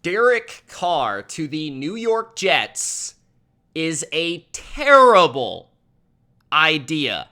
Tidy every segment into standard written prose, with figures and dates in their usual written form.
Derek Carr to the New York Jets is a terrible idea.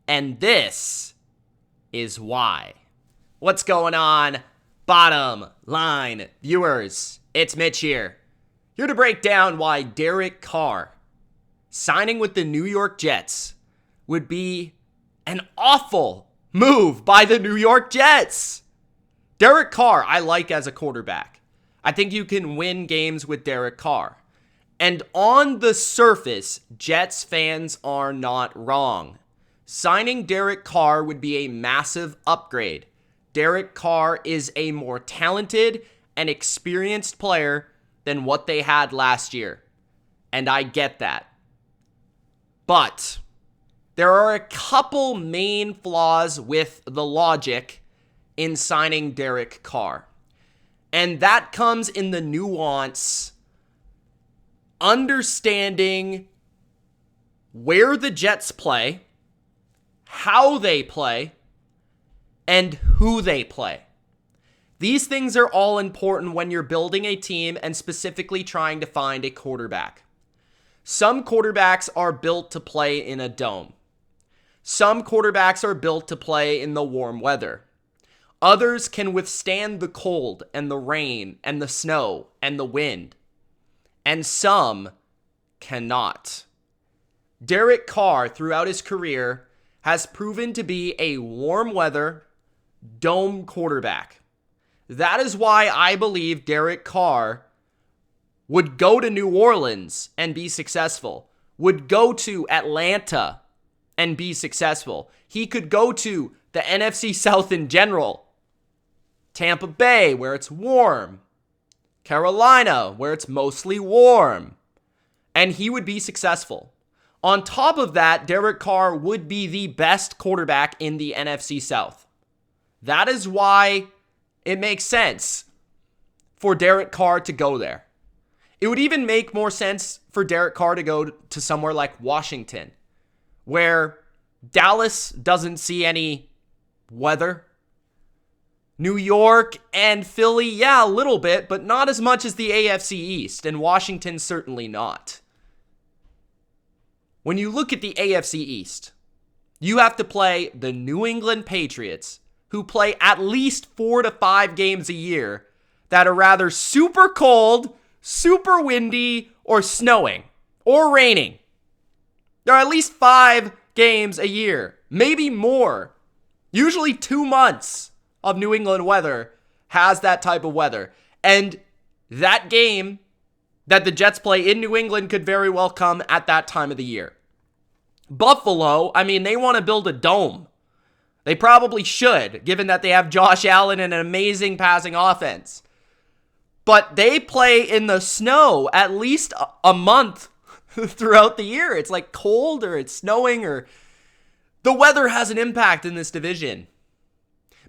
And this is why. What's going on, bottom line viewers? It's Mitch here to break down why Derek Carr signing with the New York Jets would be an awful move by the New York Jets. Derek Carr, I like as a quarterback. I think you can win games with Derek Carr. And on the surface, Jets fans are not wrong. Signing Derek Carr would be a massive upgrade. Derek Carr is a more talented and experienced player than what they had last year. And I get that. But there are a couple main flaws with the logic in signing Derek Carr. And that comes in the nuance, understanding where the Jets play, how they play, and who they play. These things are all important when you're building a team and specifically trying to find a quarterback. Some quarterbacks are built to play in a dome. Some quarterbacks are built to play in the warm weather. Others can withstand the cold and the rain and the snow and the wind. And some cannot. Derek Carr, throughout his career, has proven to be a warm weather, dome quarterback. That is why I believe Derek Carr would go to New Orleans and be successful, would go to Atlanta and be successful. He could go to the NFC South in general, Tampa Bay, where it's warm, Carolina, where it's mostly warm, and he would be successful. On top of that, Derek Carr would be the best quarterback in the NFC South. That is why it makes sense for Derek Carr to go there. It would even make more sense for Derek Carr to go to somewhere like Washington, where Dallas doesn't see any weather. New York and Philly, yeah, a little bit, but not as much as the AFC East, and Washington certainly not. When you look at the AFC East, you have to play the New England Patriots, who play at least 4 to 5 games a year that are rather super cold, super windy, or snowing, or raining. There are at least 5 games a year, maybe more. Usually 2 months of New England weather has that type of weather. And that game that the Jets play in New England could very well come at that time of the year. Buffalo, they want to build a dome. They probably should, given that they have Josh Allen and an amazing passing offense. But they play in the snow at least a month throughout the year. It's like cold or it's snowing or the weather has an impact in this division.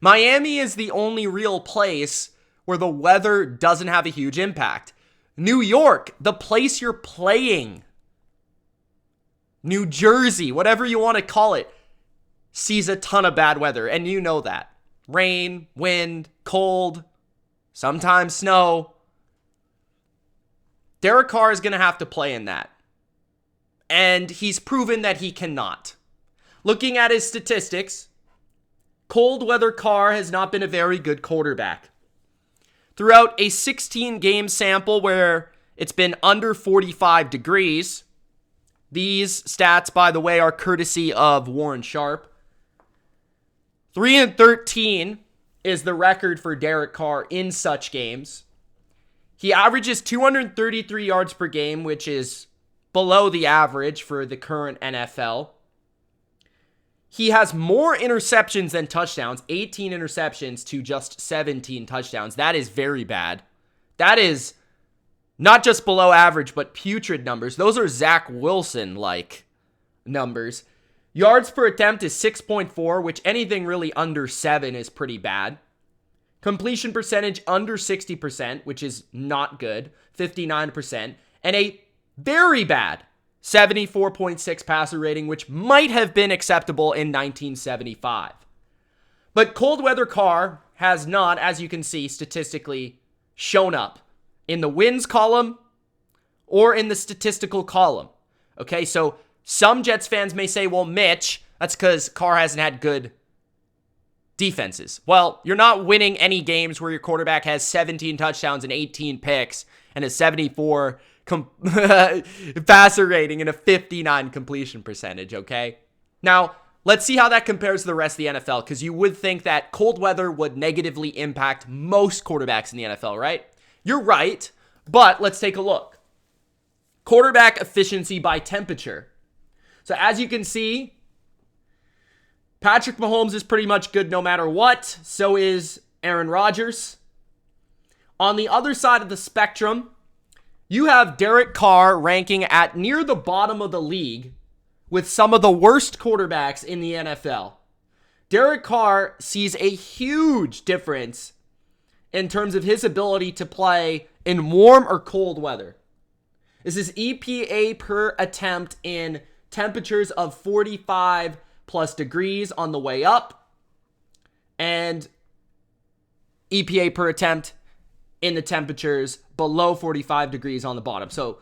Miami is the only real place where the weather doesn't have a huge impact. New York, the place you're playing, New Jersey, whatever you want to call it, sees a ton of bad weather, and you know that. Rain, wind, cold, sometimes snow. Derek Carr is going to have to play in that. And he's proven that he cannot. Looking at his statistics, cold weather Carr has not been a very good quarterback. Throughout a 16-game sample where it's been under 45 degrees, these stats, by the way, are courtesy of Warren Sharp. 3-13 is the record for Derek Carr in such games. He averages 233 yards per game, which is below the average for the current NFL. He has more interceptions than touchdowns, 18 interceptions to just 17 touchdowns. That is very bad. That is not just below average, but putrid numbers. Those are Zach Wilson-like numbers. Yards per attempt is 6.4, which anything really under 7 is pretty bad. Completion percentage under 60%, which is not good, 59%. And a very bad 74.6 passer rating, which might have been acceptable in 1975. But cold weather Carr has not, as you can see statistically, shown up in the wins column or in the statistical column. Okay, so some Jets fans may say, well, Mitch, that's because Carr hasn't had good defenses. Well, you're not winning any games where your quarterback has 17 touchdowns and 18 picks and a 74 passer rating and a 59 completion percentage, okay? Now, let's see how that compares to the rest of the NFL, because you would think that cold weather would negatively impact most quarterbacks in the NFL, right? You're right, but let's take a look. Quarterback efficiency by temperature. So as you can see, Patrick Mahomes is pretty much good no matter what. So is Aaron Rodgers. On the other side of the spectrum, you have Derek Carr ranking at near the bottom of the league with some of the worst quarterbacks in the NFL. Derek Carr sees a huge difference in terms of his ability to play in warm or cold weather. This is EPA per attempt in temperatures of 45 plus degrees on the way up, and EPA per attempt in the temperatures below 45 degrees on the bottom. So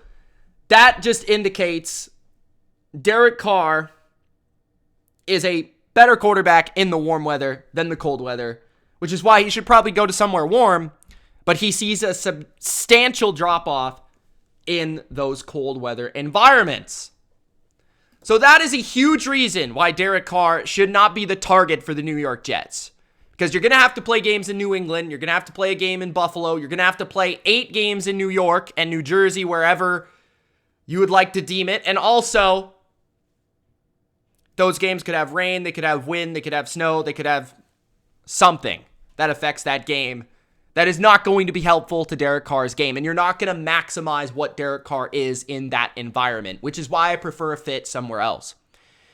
that just indicates Derek Carr is a better quarterback in the warm weather than the cold weather, which is why he should probably go to somewhere warm, but he sees a substantial drop-off in those cold weather environments. So that is a huge reason why Derek Carr should not be the target for the New York Jets. Because you're going to have to play games in New England. You're going to have to play a game in Buffalo. You're going to have to play 8 games in New York and New Jersey, wherever you would like to deem it. And also, those games could have rain, they could have wind, they could have snow, they could have something that affects that game that is not going to be helpful to Derek Carr's game. And you're not going to maximize what Derek Carr is in that environment, which is why I prefer a fit somewhere else.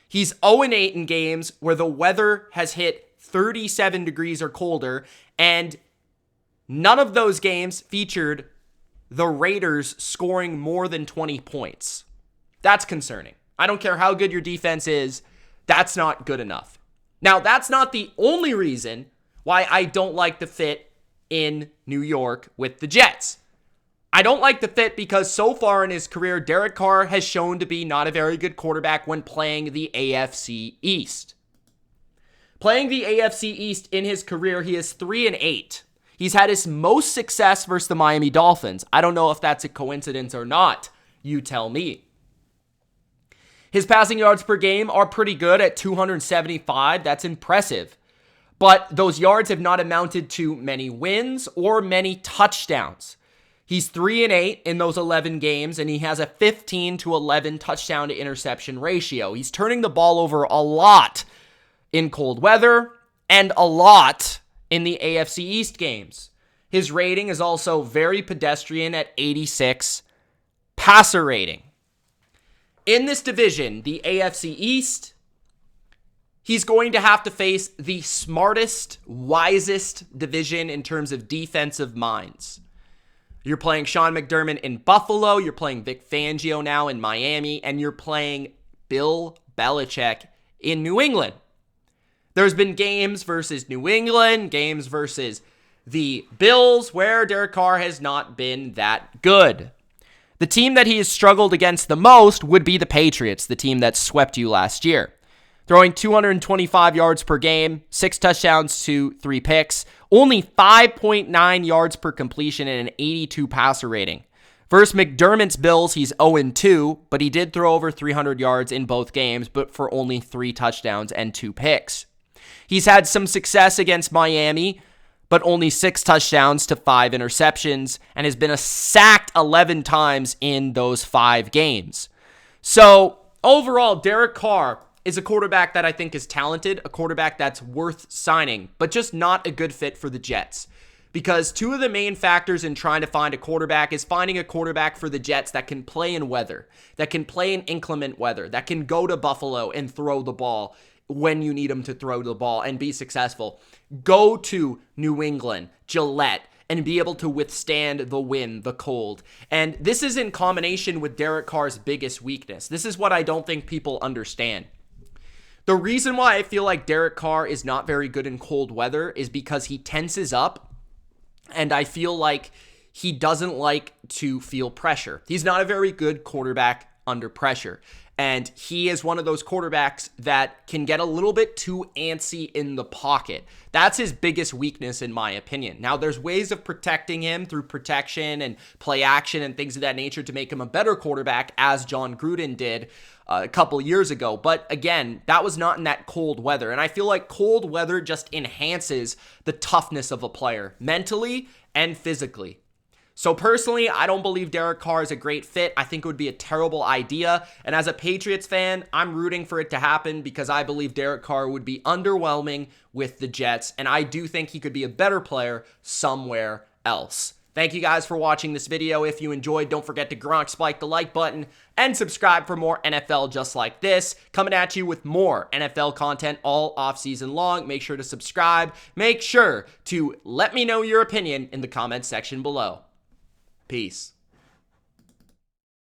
He's 0-8 in games where the weather has hit 37 degrees or colder, and none of those games featured the Raiders scoring more than 20 points. That's concerning. I don't care how good your defense is, that's not good enough. Now, that's not the only reason why I don't like the fit in New York with the Jets. I don't like the fit because so far in his career, Derek Carr has shown to be not a very good quarterback when playing the AFC East. Playing the AFC East in his career, he is 3-8. He's had his most success versus the Miami Dolphins. I don't know if that's a coincidence or not. You tell me. His passing yards per game are pretty good at 275. That's impressive. But those yards have not amounted to many wins or many touchdowns. He's 3-8 in those 11 games, and he has a 15-11 touchdown to interception ratio. He's turning the ball over a lot in cold weather and a lot in the AFC East games. His rating is also very pedestrian at 86 passer rating. In this division, the AFC East, he's going to have to face the smartest, wisest division in terms of defensive minds. You're playing Sean McDermott in Buffalo, you're playing Vic Fangio now in Miami, and you're playing Bill Belichick in New England. There's been games versus New England, games versus the Bills, where Derek Carr has not been that good. The team that he has struggled against the most would be the Patriots, the team that swept you last year. Throwing 225 yards per game, 6 touchdowns to 3 picks, only 5.9 yards per completion and an 82 passer rating. Versus McDermott's Bills, he's 0-2, but he did throw over 300 yards in both games, but for only 3 touchdowns and 2 picks. He's had some success against Miami, but only 6 touchdowns to 5 interceptions, and has been sacked 11 times in those 5 games. So, overall, Derek Carr is a quarterback that I think is talented, a quarterback that's worth signing, but just not a good fit for the Jets. Because 2 of the main factors in trying to find a quarterback is finding a quarterback for the Jets that can play in weather, that can play in inclement weather, that can go to Buffalo and throw the ball when you need him to throw the ball and be successful. Go to New England, Gillette, and be able to withstand the wind, the cold. And this is in combination with Derek Carr's biggest weakness. This is what I don't think people understand. The reason why I feel like Derek Carr is not very good in cold weather is because he tenses up And I feel like he doesn't like to feel pressure. He's not a very good quarterback under pressure. And he is one of those quarterbacks that can get a little bit too antsy in the pocket. That's his biggest weakness, in my opinion. Now, there's ways of protecting him through protection and play action and things of that nature to make him a better quarterback, as John Gruden did a couple years ago. But again, that was not in that cold weather. And I feel like cold weather just enhances the toughness of a player mentally and physically. So personally, I don't believe Derek Carr is a great fit. I think it would be a terrible idea. And as a Patriots fan, I'm rooting for it to happen because I believe Derek Carr would be underwhelming with the Jets. And I do think he could be a better player somewhere else. Thank you guys for watching this video. If you enjoyed, don't forget to Gronk spike the like button and subscribe for more NFL just like this. Coming at you with more NFL content all offseason long. Make sure to subscribe. Make sure to let me know your opinion in the comments section below. Peace.